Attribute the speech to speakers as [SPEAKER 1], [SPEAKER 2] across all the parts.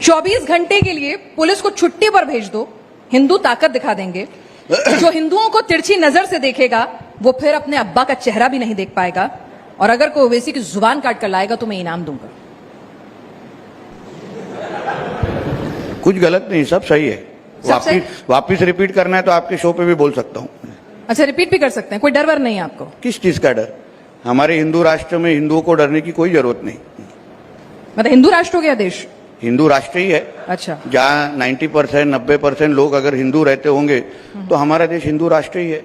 [SPEAKER 1] 24 घंटे के लिए पुलिस को छुट्टी पर भेज दो, हिंदू ताकत दिखा देंगे। जो हिंदुओं को तिरछी नजर से देखेगा वो फिर अपने अब्बा का चेहरा भी नहीं देख पाएगा, और अगर कोई ओवैसी की जुबान काट कर लाएगा तो मैं इनाम दूंगा।
[SPEAKER 2] कुछ गलत नहीं, सब सही है। वापिस रिपीट करना है तो आपके शो पे भी बोल सकता हूँ।
[SPEAKER 1] अच्छा, रिपीट भी कर सकते हैं, कोई डर वर नहीं है आपको?
[SPEAKER 2] किस चीज का डर? हमारे हिंदू राष्ट्र में हिंदुओं को डरने की कोई जरूरत नहीं।
[SPEAKER 1] मतलब हिंदू राष्ट्र हो गया देश?
[SPEAKER 2] हिंदू राष्ट्र ही है।
[SPEAKER 1] अच्छा,
[SPEAKER 2] जहाँ 90% 90% लोग अगर हिंदू रहते होंगे तो हमारा देश हिंदू राष्ट्र ही है।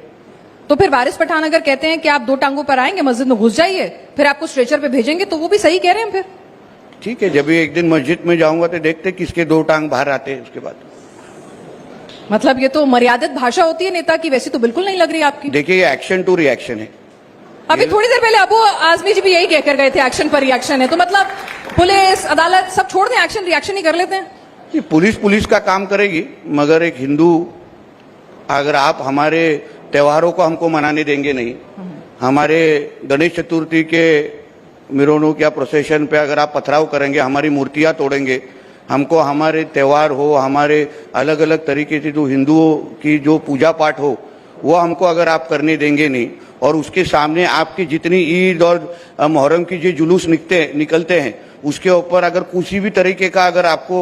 [SPEAKER 1] तो फिर वारिस पठान अगर कहते हैं कि आप 2 टांगों पर आएंगे, मस्जिद में घुस जाइए, फिर आपको स्ट्रेचर पे भेजेंगे, तो वो भी सही कह रहे हैं फिर?
[SPEAKER 2] ठीक है, जब भी एक दिन मस्जिद में जाऊंगा तो देखते किसके 2 टांग बाहर आते हैं उसके बाद।
[SPEAKER 1] मतलब ये तो मर्यादित भाषा होती है नेता की, वैसी तो बिल्कुल नहीं लग रही आपकी।
[SPEAKER 2] देखिए, ये एक्शन टू रिएक्शन है।
[SPEAKER 1] अभी थोड़ी देर पहले अबू आजमी जी भी यही कहकर गए थे, एक्शन पर रिएक्शन है। तो मतलब पुलिस अदालत सब छोड़ दें, एक्शन रिएक्शन ही कर लेते हैं।
[SPEAKER 2] पुलिस का काम करेगी, मगर एक हिंदू, अगर आप हमारे त्योहारों को हमको मनाने देंगे नहीं, हमारे गणेश चतुर्थी के मिरोनुक या प्रोसेशन पे अगर आप पथराव करेंगे, हमारी मूर्तियां तोड़ेंगे, हमको हमारे त्योहार हो, हमारे अलग अलग तरीके से जो हिंदुओं की जो पूजा पाठ हो वो हमको अगर आप करने देंगे नहीं, और उसके सामने आपकी जितनी ईद और मुहर्रम की जो जुलूस निकलते हैं उसके ऊपर अगर किसी भी तरीके का अगर आपको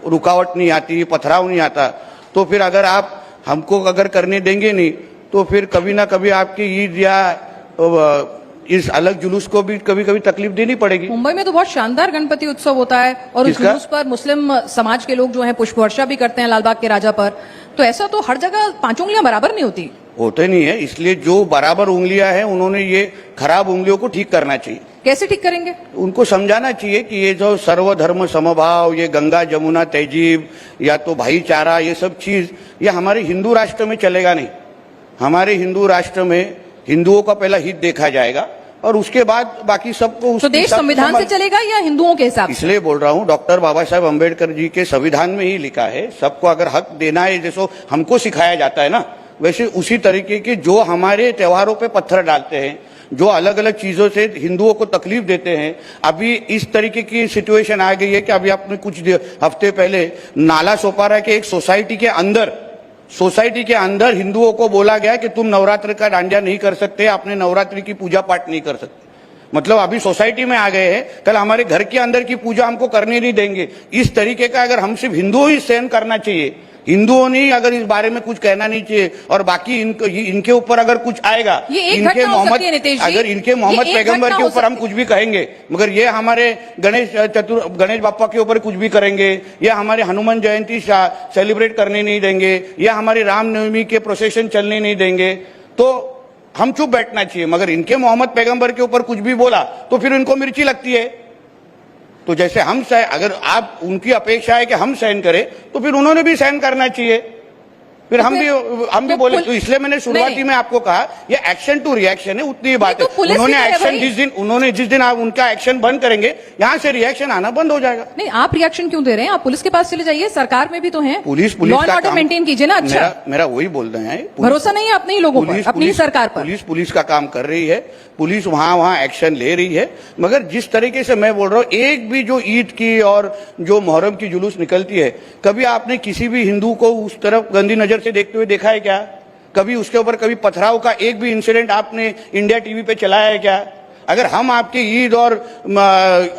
[SPEAKER 2] रुकावट नहीं आती, पथराव नहीं आता, तो फिर अगर आप हमको अगर करने देंगे नहीं तो फिर कभी ना कभी आपकी ईद या इस अलग जुलूस को भी कभी कभी तकलीफ देनी पड़ेगी।
[SPEAKER 1] मुंबई में तो बहुत शानदार गणपति उत्सव होता है, और उस जुलूस पर मुस्लिम समाज के लोग जो हैं पुष्प वर्षा भी करते हैं लालबाग के राजा पर। तो ऐसा तो हर जगह 5 उंगलियां बराबर नहीं होती।
[SPEAKER 2] होते नहीं है, इसलिए जो बराबर उंगलियां हैं उन्होंने ये खराब उंगलियों को ठीक करना चाहिए।
[SPEAKER 1] कैसे ठीक करेंगे?
[SPEAKER 2] उनको समझाना चाहिए कि ये जो सर्वधर्म समभाव, ये गंगा जमुना तहजीब या तो भाईचारा, ये सब चीज ये हमारे हिंदू राष्ट्र में चलेगा नहीं। हमारे हिंदू राष्ट्र में हिंदुओं का पहला हित देखा जाएगा और उसके बाद बाकी सबको।
[SPEAKER 1] तो देश संविधान से चलेगा या हिंदुओं के हिसाब से?
[SPEAKER 2] इसलिए बोल रहा हूँ, डॉक्टर बाबा साहेब अम्बेडकर जी के संविधान में ही लिखा है सबको अगर हक देना है, जैसे हमको सिखाया जाता है ना, वैसे उसी तरीके के जो हमारे त्योहारों पे पत्थर डालते हैं, जो अलग अलग चीजों से हिंदुओं को तकलीफ देते हैं। अभी इस तरीके की सिचुएशन आ गई है कि अभी आपने कुछ हफ्ते पहले नाला सोपारा के एक सोसाइटी के अंदर हिंदुओं को बोला गया कि तुम नवरात्र का डांडिया नहीं कर सकते, अपने नवरात्रि की पूजा पाठ नहीं कर सकते। मतलब अभी सोसाइटी में आ गए हैं, कल हमारे घर के अंदर की पूजा हमको करने नहीं देंगे। इस तरीके का अगर हम सिर्फ हिंदुओं ही सहन करना चाहिए, हिंदुओं ने अगर इस बारे में कुछ कहना नहीं चाहिए, और बाकी इनके ऊपर अगर कुछ आएगा, इनके मोहम्मद पैगंबर के ऊपर हम कुछ भी कहेंगे, मगर ये हमारे गणेश बाप्पा के ऊपर कुछ भी करेंगे, या हमारे हनुमान जयंती सेलिब्रेट करने नहीं देंगे, या हमारे रामनवमी के प्रोसेशन चलने नहीं देंगे, तो हम चुप बैठना चाहिए। मगर इनके मोहम्मद पैगंबर के ऊपर कुछ भी बोला तो फिर इनको मिर्ची लगती है। तो जैसे हम अगर आप उनकी अपेक्षा है कि हम सहन करें तो फिर उन्होंने भी सहन करना चाहिए, फिर हम भी बोले। तो इसलिए मैंने शुरुआती में आपको कहा ये एक्शन टू रिएक्शन है, उतनी ही बात है। उन्होंने एक्शन जिस दिन आप उनका एक्शन बंद करेंगे, यहाँ से रिएक्शन आना बंद हो जाएगा।
[SPEAKER 1] नहीं, आप रिएक्शन क्यों दे रहे हैं? आप पुलिस के पास चले जाइए, सरकार में भी तो हैं।
[SPEAKER 2] Police
[SPEAKER 1] law and order maintain कीजिए ना। अच्छा,
[SPEAKER 2] मेरा वही बोल रहे हैं,
[SPEAKER 1] भरोसा नहीं है अपने ही लोगों पर, अपनी सरकार पर।
[SPEAKER 2] पुलिस का काम कर रही है, पुलिस वहां एक्शन ले रही है, मगर जिस तरीके से मैं बोल रहा हूँ, एक भी जो ईद की और जो मुहर्रम की जुलूस निकलती है, कभी आपने किसी भी हिंदू को उस तरफ गंदी नजर से देखते हुए देखा है क्या? कभी उसके ऊपर कभी पथराव का एक भी इंसिडेंट आपने इंडिया टीवी पे चलाया है क्या? अगर हम आपके ईद और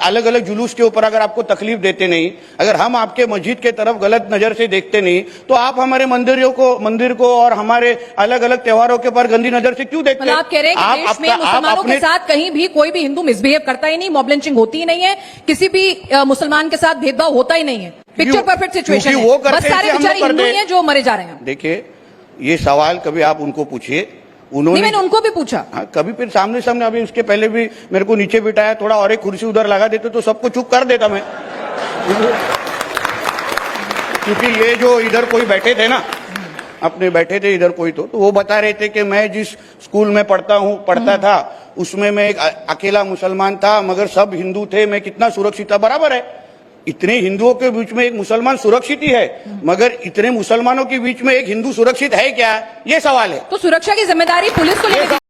[SPEAKER 2] अलग अलग जुलूस के ऊपर अगर आपको तकलीफ देते नहीं, अगर हम आपके मस्जिद के तरफ गलत नजर से देखते नहीं, तो आप हमारे मंदिर को और हमारे अलग अलग त्योहारों के ऊपर गंदी नजर से क्यों देखते हैं?
[SPEAKER 1] आप कह रहे हैं कि देश में मुसलमानों के साथ कहीं भी कोई भी हिंदू मिसबिहेव करता ही नहीं, मॉब लिंचिंग होती ही नहीं है, किसी भी मुसलमान के साथ भेदभाव होता ही नहीं है। पिक्चर परफेक्ट सिचुएशन है, बस सारे बेचारे हिंदू ही हैं जो मरे जा रहे हैं।
[SPEAKER 2] देखिए, ये सवाल कभी आप उनको पूछिए,
[SPEAKER 1] मैंने उनको भी पूछा।
[SPEAKER 2] हाँ, कभी फिर सामने अभी उसके पहले भी मेरे को नीचे बिठाया, थोड़ा और एक कुर्सी उधर लगा देते तो सबको चुप कर देता मैं। क्योंकि ये जो इधर कोई बैठे थे ना, अपने बैठे थे इधर कोई, तो वो बता रहे थे कि मैं जिस स्कूल में पढ़ता था उसमें मैं एक अकेला मुसलमान था, मगर सब हिंदू थे, मैं कितना सुरक्षित था। बराबर है, इतने हिंदुओं के बीच में एक मुसलमान सुरक्षित ही है, मगर इतने मुसलमानों के बीच में एक हिंदू सुरक्षित है क्या, ये सवाल है।
[SPEAKER 1] तो सुरक्षा की जिम्मेदारी पुलिस को लेकर